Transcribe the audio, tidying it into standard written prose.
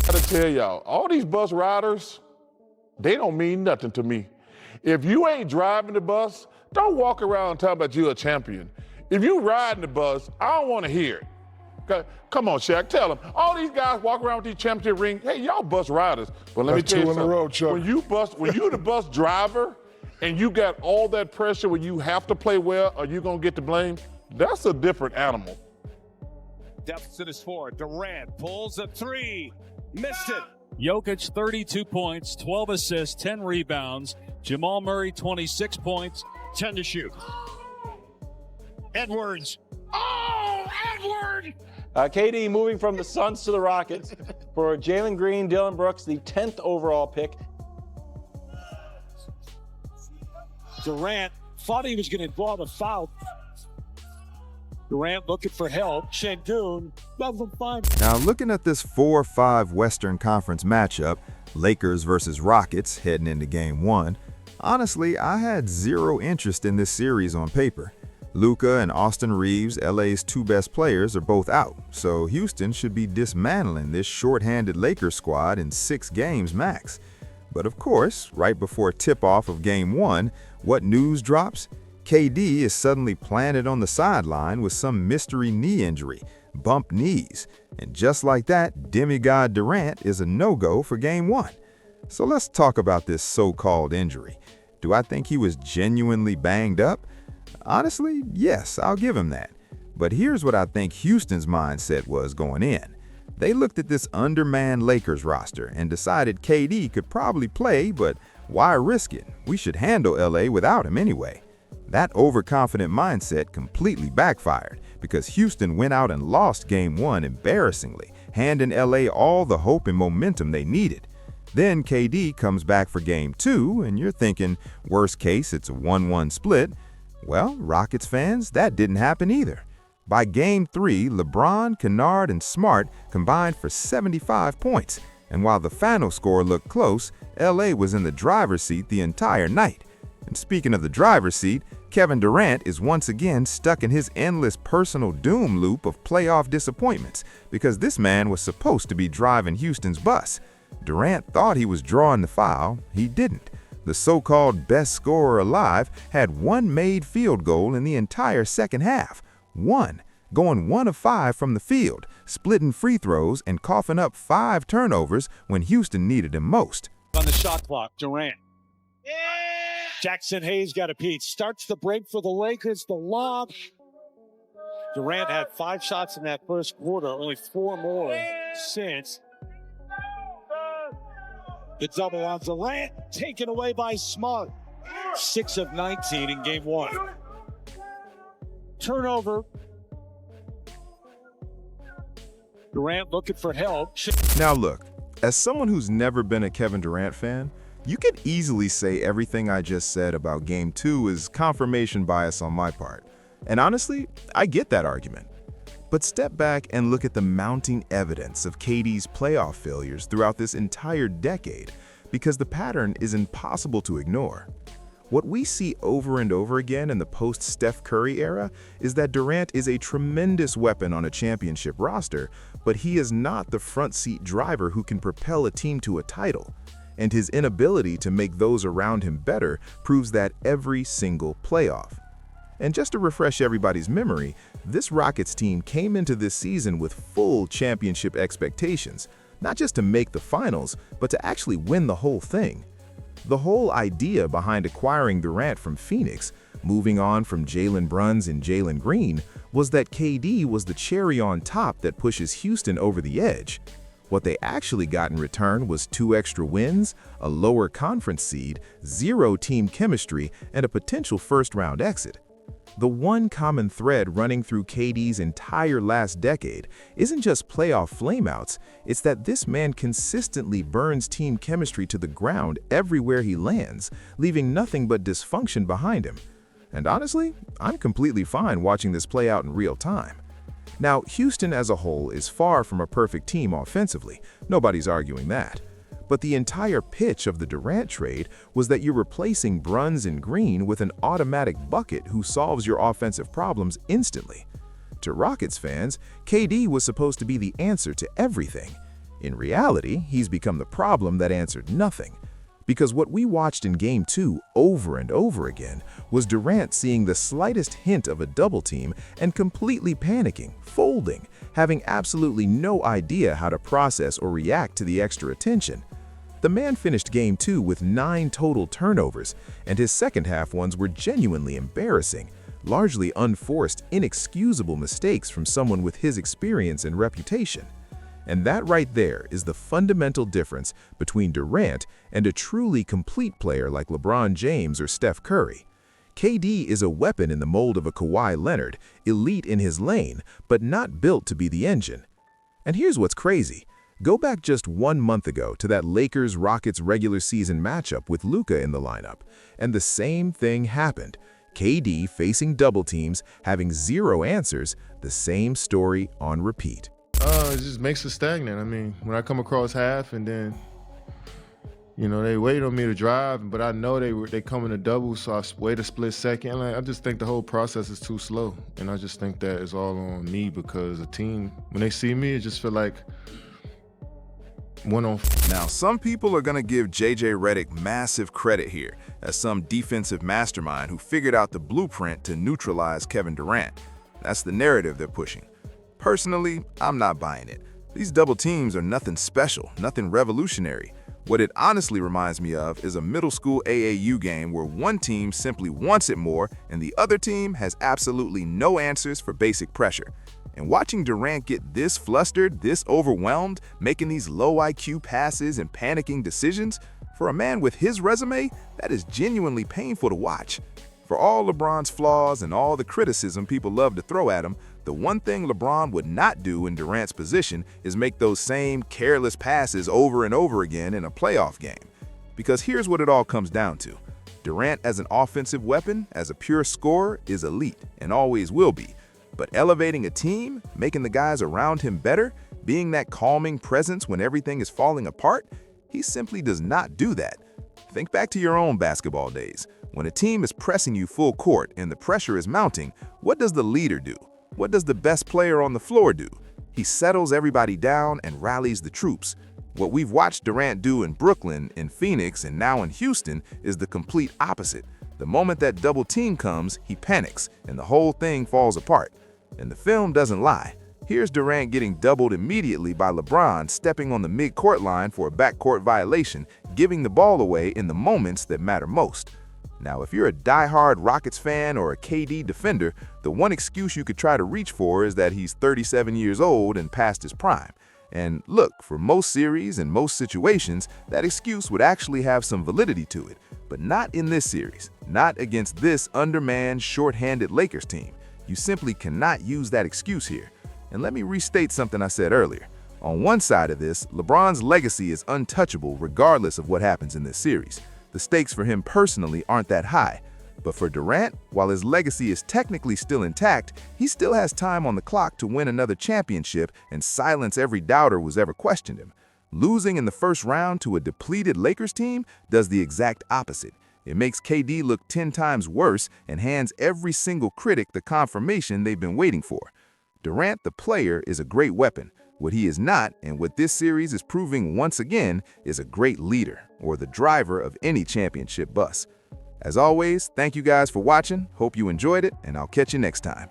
gotta tell y'all, all these bus riders, they don't mean nothing to me. If you ain't driving the bus, don't walk around talking about you're a champion. If you riding the bus, I don't want to hear it. Come on, Shaq, tell them. All these guys walk around with these championship rings. Hey, y'all bus riders. But let me tell you something. 2 in a row, Chuck. When you the bus driver and you got all that pressure when you have to play well or you gonna get the blame, that's a different animal. Deficit is 4. Durant pulls a 3. Missed it. Jokic, 32 points, 12 assists, 10 rebounds. Jamal Murray, 26 points, 10 to shoot. Edwards. Oh, Edward! KD moving from the Suns to the Rockets for Jalen Green, Dillon Brooks, the 10th overall pick. Durant thought he was going to draw the foul. Durant looking for help. Şengün doesn't find. Now, looking at this 4-5 Western Conference matchup, Lakers versus Rockets heading into Game 1, honestly, I had zero interest in this series on paper. Luka and Austin Reeves, LA's 2 best players, are both out, so Houston should be dismantling this short-handed Lakers squad in 6 games max. But of course, right before tip-off of Game 1, what news drops? KD is suddenly planted on the sideline with some mystery knee injury, bumped knees, and just like that, demigod Durant is a no-go for Game 1. So let's talk about this so-called injury. Do I think he was genuinely banged up? Honestly, yes, I'll give him that. But here's what I think Houston's mindset was going in. They looked at this undermanned Lakers roster and decided KD could probably play, but why risk it? We should handle LA without him anyway. That overconfident mindset completely backfired because Houston went out and lost Game 1 embarrassingly, handing LA all the hope and momentum they needed. Then KD comes back for Game 2, and you're thinking, worst case, it's a 1-1 split. Well, Rockets fans, that didn't happen either. By Game 3, LeBron, Kennard, and Smart combined for 75 points, and while the final score looked close, LA was in the driver's seat the entire night. And speaking of the driver's seat, Kevin Durant is once again stuck in his endless personal doom loop of playoff disappointments because this man was supposed to be driving Houston's bus. Durant thought he was drawing the foul. He didn't. The so-called best scorer alive had 1 made field goal in the entire second half. 1, going 1 of 5 from the field, splitting free throws and coughing up 5 turnovers when Houston needed him most. On the shot clock, Durant. Jackson Hayes got a piece. Starts the break for the Lakers. The lob. Durant had 5 shots in that first quarter, only 4 more since. The double on Durant, taken away by Smart. 6 of 19 in Game 1. Turnover. Durant looking for help. Now look, as someone who's never been a Kevin Durant fan, you could easily say everything I just said about Game 2 is confirmation bias on my part. And honestly, I get that argument. But step back and look at the mounting evidence of KD's playoff failures throughout this entire decade, because the pattern is impossible to ignore. What we see over and over again in the post-Steph Curry era is that Durant is a tremendous weapon on a championship roster, but he is not the front-seat driver who can propel a team to a title. And his inability to make those around him better proves that every single playoff. And just to refresh everybody's memory, this Rockets team came into this season with full championship expectations, not just to make the finals, but to actually win the whole thing. The whole idea behind acquiring Durant from Phoenix, moving on from Jalen Brunson and Jalen Green, was that KD was the cherry on top that pushes Houston over the edge. What they actually got in return was 2 extra wins, a lower conference seed, 0 team chemistry, and a potential first-round exit. The one common thread running through KD's entire last decade isn't just playoff flameouts, it's that this man consistently burns team chemistry to the ground everywhere he lands, leaving nothing but dysfunction behind him. And honestly, I'm completely fine watching this play out in real time. Now, Houston as a whole is far from a perfect team offensively, nobody's arguing that. But the entire pitch of the Durant trade was that you're replacing Brunson and Green with an automatic bucket who solves your offensive problems instantly. To Rockets fans, KD was supposed to be the answer to everything. In reality, he's become the problem that answered nothing. Because what we watched in Game 2 over and over again was Durant seeing the slightest hint of a double team and completely panicking, folding, having absolutely no idea how to process or react to the extra attention. The man finished Game 2 with 9 total turnovers, and his second half ones were genuinely embarrassing, largely unforced, inexcusable mistakes from someone with his experience and reputation. And that right there is the fundamental difference between Durant and a truly complete player like LeBron James or Steph Curry. KD is a weapon in the mold of a Kawhi Leonard, elite in his lane, but not built to be the engine. And here's what's crazy. Go back just 1 month ago to that Lakers-Rockets regular season matchup with Luka in the lineup, and the same thing happened. KD facing double teams, having 0 answers, the same story on repeat. It just makes it stagnant. I mean, when I come across half and then, they wait on me to drive, but I know they come in a double, so I wait a split second. I just think the whole process is too slow, and I just think that is all on me because the team, when they see me, it just feel like one-on. Now, some people are going to give J.J. Redick massive credit here as some defensive mastermind who figured out the blueprint to neutralize Kevin Durant. That's the narrative they're pushing. Personally, I'm not buying it. These double teams are nothing special, nothing revolutionary. What it honestly reminds me of is a middle school AAU game where one team simply wants it more and the other team has absolutely no answers for basic pressure. And watching Durant get this flustered, this overwhelmed, making these low IQ passes and panicking decisions, for a man with his resume, that is genuinely painful to watch. For all LeBron's flaws and all the criticism people love to throw at him, the one thing LeBron would not do in Durant's position is make those same careless passes over and over again in a playoff game. Because here's what it all comes down to. Durant as an offensive weapon, as a pure scorer, is elite and always will be. But elevating a team, making the guys around him better, being that calming presence when everything is falling apart, he simply does not do that. Think back to your own basketball days. When a team is pressing you full court and the pressure is mounting, what does the leader do? What does the best player on the floor do? He settles everybody down and rallies the troops. What we've watched Durant do in Brooklyn, in Phoenix, and now in Houston is the complete opposite. The moment that double team comes, he panics, and the whole thing falls apart. And the film doesn't lie. Here's Durant getting doubled immediately by LeBron stepping on the mid-court line for a backcourt violation, giving the ball away in the moments that matter most. Now, if you're a die-hard Rockets fan or a KD defender, the one excuse you could try to reach for is that he's 37 years old and past his prime. And look, for most series and most situations, that excuse would actually have some validity to it. But not in this series, not against this undermanned, short-handed Lakers team. You simply cannot use that excuse here. And let me restate something I said earlier. On one side of this, LeBron's legacy is untouchable regardless of what happens in this series. The stakes for him personally aren't that high. But for Durant, while his legacy is technically still intact, he still has time on the clock to win another championship and silence every doubter who's ever questioned him. Losing in the first round to a depleted Lakers team does the exact opposite. It makes KD look 10 times worse and hands every single critic the confirmation they've been waiting for. Durant, the player, is a great weapon. What he is not, and what this series is proving once again, is a great leader or the driver of any championship bus. As always, thank you guys for watching. Hope you enjoyed it, and I'll catch you next time.